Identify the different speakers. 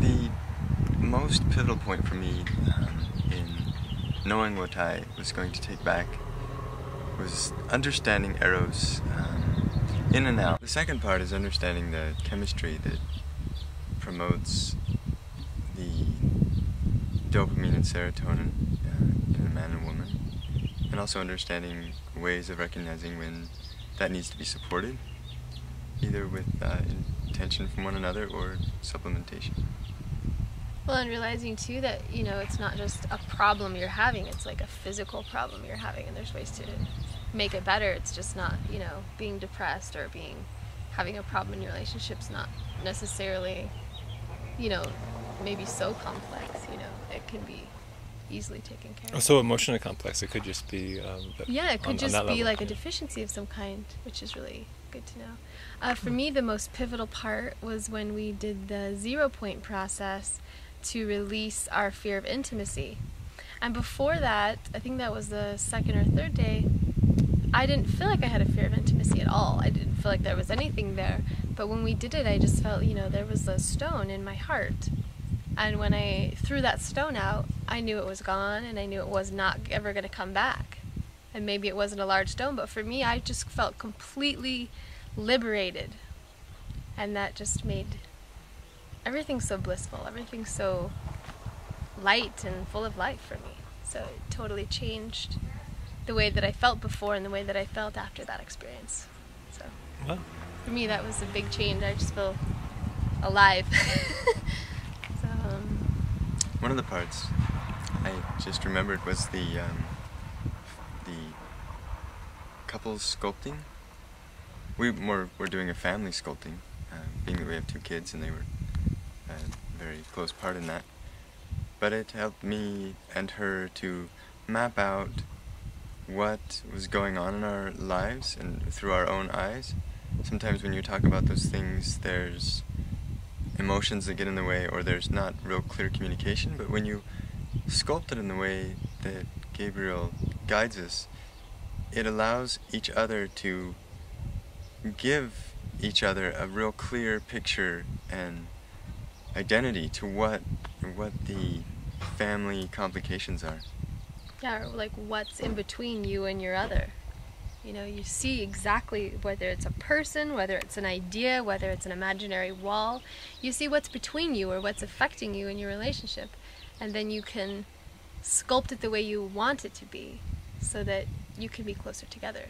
Speaker 1: The most pivotal point for me in knowing what I was going to take back was understanding Eros in and out. The second part is understanding the chemistry that promotes the dopamine and serotonin in a man and woman, and also understanding ways of recognizing when that needs to be supported, either with intention from one another or supplementation.
Speaker 2: Well, and realizing too that, it's not just a problem you're having, it's like a physical problem you're having, and there's ways to make it better. It's just not, being depressed or having a problem in your relationship's not necessarily, maybe so complex, it can be easily taken care of.
Speaker 3: So emotionally complex, it could just be
Speaker 2: it could just be like a deficiency of some kind, which is really good to know. For me, the most pivotal part was when we did the 0 point process to release our fear of intimacy. And before that, I think that was the second or third day, I didn't feel like I had a fear of intimacy at all. I didn't feel like there was anything there. But when we did it, I just felt, there was a stone in my heart. And when I threw that stone out, I knew it was gone, and I knew it was not ever going to come back. And maybe it wasn't a large stone, but for me, I just felt completely liberated. And that just made everything so blissful, everything so light and full of life for me. So it totally changed the way that I felt before and the way that I felt after that experience. So for me, that was a big change. I just feel alive.
Speaker 1: One of the parts I just remembered was the couples sculpting. We're doing a family sculpting, being that we have 2 kids and they were a very close part in that. But it helped me and her to map out what was going on in our lives and through our own eyes. Sometimes when you talk about those things, there's emotions that get in the way, or there's not real clear communication. But when you sculpt it in the way that Gabriel guides us, it allows each other to give each other a real clear picture and identity to what the family complications are.
Speaker 2: Yeah, or like what's in between you and your other. You see exactly, whether it's a person, whether it's an idea, whether it's an imaginary wall, you see what's between you or what's affecting you in your relationship. And then you can sculpt it the way you want it to be so that you can be closer together.